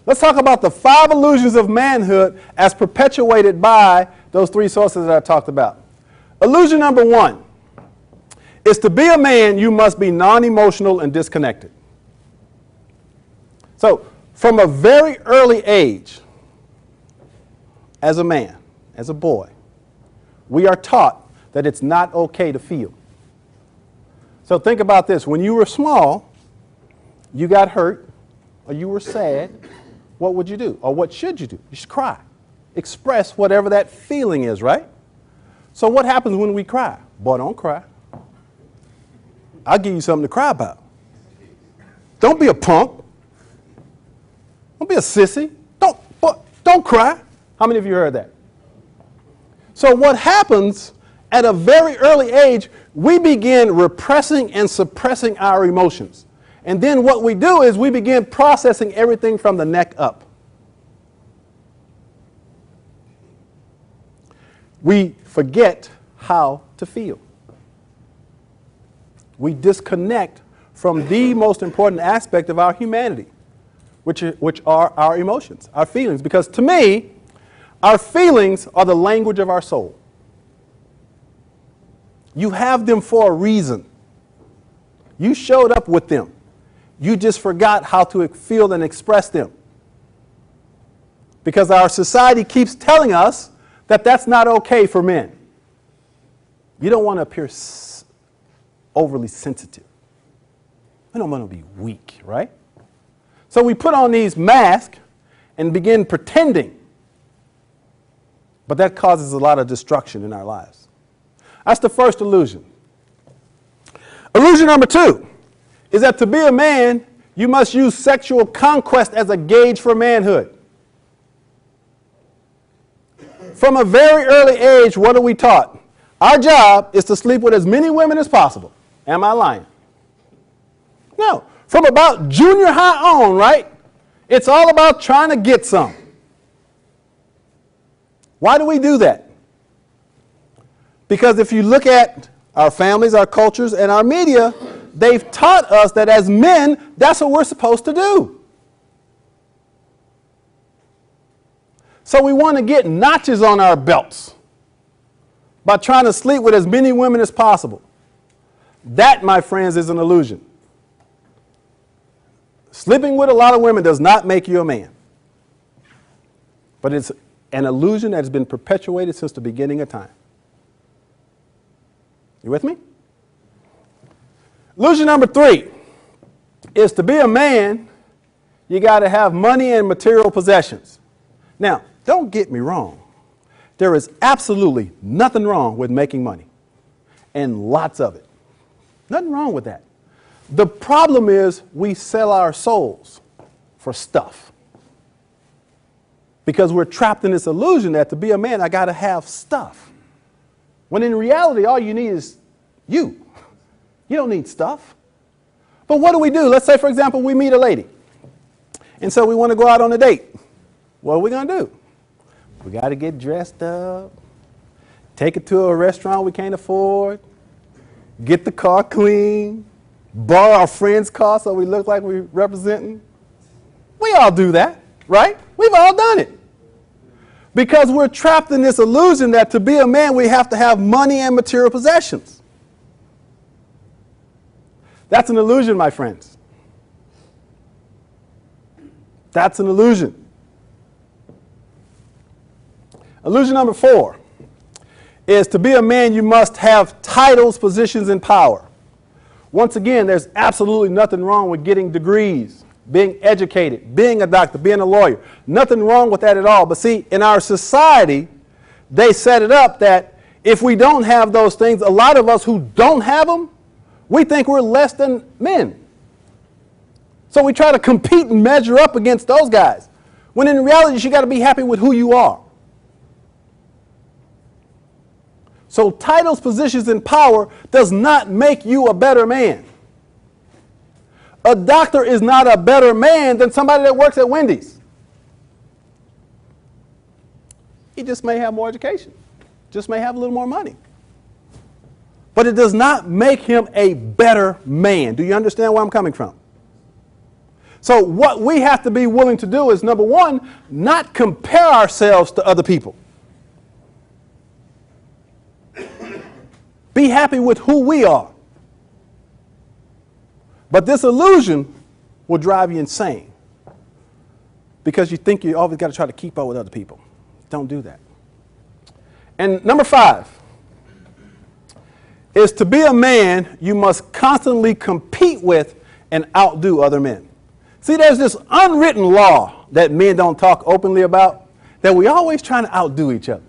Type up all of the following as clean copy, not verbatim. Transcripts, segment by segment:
Let's talk about the 5 illusions of manhood as perpetuated by those 3 sources that I talked about. Illusion number 1 is to be a man, you must be non-emotional and disconnected. So, from a very early age, as a man, as a boy, we are taught that it's not okay to feel. So think about this. When you were small, you got hurt, or you were sad, what would you do? Or what should you do? You should cry. Express whatever that feeling is, right? So what happens when we cry? Boy, don't cry. I'll give you something to cry about. Don't be a punk. Don't be a sissy. Don't cry. How many of you heard that? So what happens at a very early age, we begin repressing and suppressing our emotions. And then what we do is we begin processing everything from the neck up. We forget how to feel. We disconnect from the most important aspect of our humanity, which are our emotions, our feelings. Because to me, our feelings are the language of our soul. You have them for a reason. You showed up with them. You just forgot how to feel and express them. Because our society keeps telling us that that's not okay for men. You don't want to appear overly sensitive. We don't want to be weak, right? So we put on these masks and begin pretending. But that causes a lot of destruction in our lives. That's the first illusion. Illusion number 2 is that to be a man, you must use sexual conquest as a gauge for manhood. From a very early age, what are we taught? Our job is to sleep with as many women as possible. Am I lying? No. From about junior high on, right? It's all about trying to get some. Why do we do that? Because if you look at our families, our cultures, and our media, they've taught us that as men, that's what we're supposed to do. So we want to get notches on our belts by trying to sleep with as many women as possible. That, my friends, is an illusion. Sleeping with a lot of women does not make you a man. But it's an illusion that has been perpetuated since the beginning of time. You with me? Illusion number 3 is to be a man, you got to have money and material possessions. Now, don't get me wrong. There is absolutely nothing wrong with making money, and lots of it. Nothing wrong with that. The problem is we sell our souls for stuff. Because we're trapped in this illusion that to be a man, I got to have stuff. When in reality, all you need is you. You don't need stuff. But what do? Let's say, for example, we meet a lady. And so we want to go out on a date. What are we going to do? We got to get dressed up, take it to a restaurant we can't afford, get the car clean, borrow our friend's car so we look like we're representing. We all do that, right? We've all done it. Because we're trapped in this illusion that to be a man, we have to have money and material possessions. That's an illusion, my friends. That's an illusion. Illusion number 4 is to be a man, you must have titles, positions, and power. Once again, there's absolutely nothing wrong with getting degrees, being educated, being a doctor, being a lawyer. Nothing wrong with that at all. But see, in our society, they set it up that if we don't have those things, a lot of us who don't have them, we think we're less than men. So we try to compete and measure up against those guys. When in reality, you got to be happy with who you are. So titles, positions, and power does not make you a better man. A doctor is not a better man than somebody that works at Wendy's. He just may have more education, just may have a little more money. But it does not make him a better man. Do you understand where I'm coming from? So what we have to be willing to do is, number one, not compare ourselves to other people. Be happy with who we are. But this illusion will drive you insane because you think you always got to try to keep up with other people. Don't do that. And number 5 is, to be a man, you must constantly compete with and outdo other men. See, there's this unwritten law that men don't talk openly about, that we always trying to outdo each other.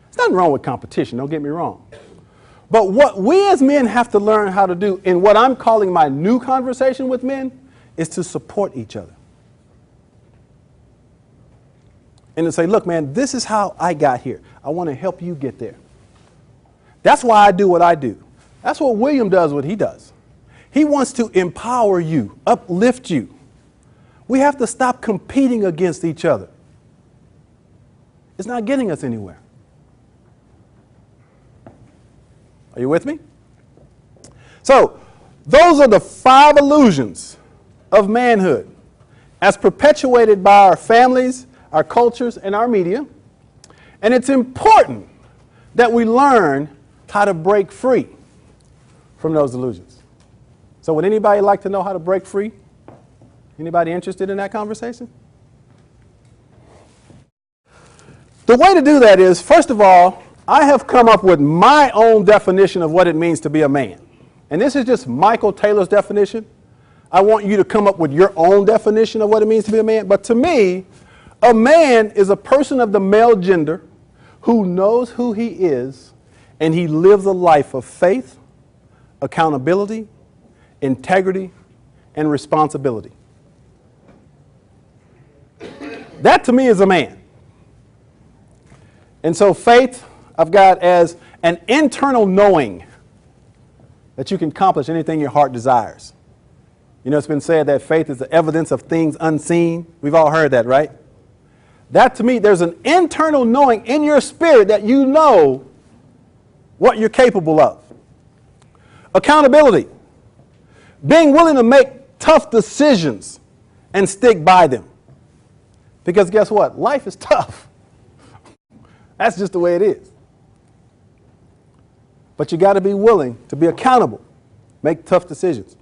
There's nothing wrong with competition, don't get me wrong. But what we as men have to learn how to do in what I'm calling my new conversation with men is to support each other. And to say, look, man, this is how I got here. I want to help you get there. That's why I do what I do. That's what William does what he does. He wants to empower you, uplift you. We have to stop competing against each other. It's not getting us anywhere. Are you with me? So, those are the 5 illusions of manhood as perpetuated by our families, our cultures, and our media. And it's important that we learn how to break free from those illusions. So would anybody like to know how to break free? Anybody interested in that conversation? The way to do that is, first of all, I have come up with my own definition of what it means to be a man. And this is just Michael Taylor's definition. I want you to come up with your own definition of what it means to be a man. But to me, a man is a person of the male gender who knows who he is, and he lives a life of faith, accountability, integrity, and responsibility. That to me is a man. And so faith, I've got as an internal knowing that you can accomplish anything your heart desires. You know, it's been said that faith is the evidence of things unseen. We've all heard that, right? That to me, there's an internal knowing in your spirit that you know what you're capable of. Accountability. Being willing to make tough decisions and stick by them. Because guess what? Life is tough. That's just the way it is. But you got to be willing to be accountable, make tough decisions.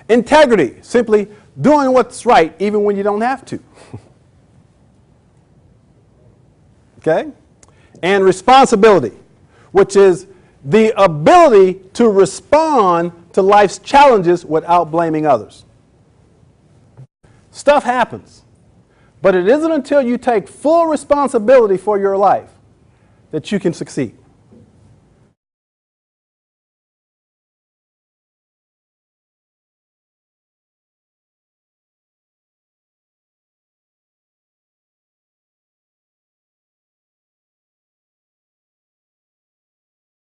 Integrity, simply doing what's right even when you don't have to. Okay? And responsibility, which is the ability to respond to life's challenges without blaming others. Stuff happens, but it isn't until you take full responsibility for your life that you can succeed.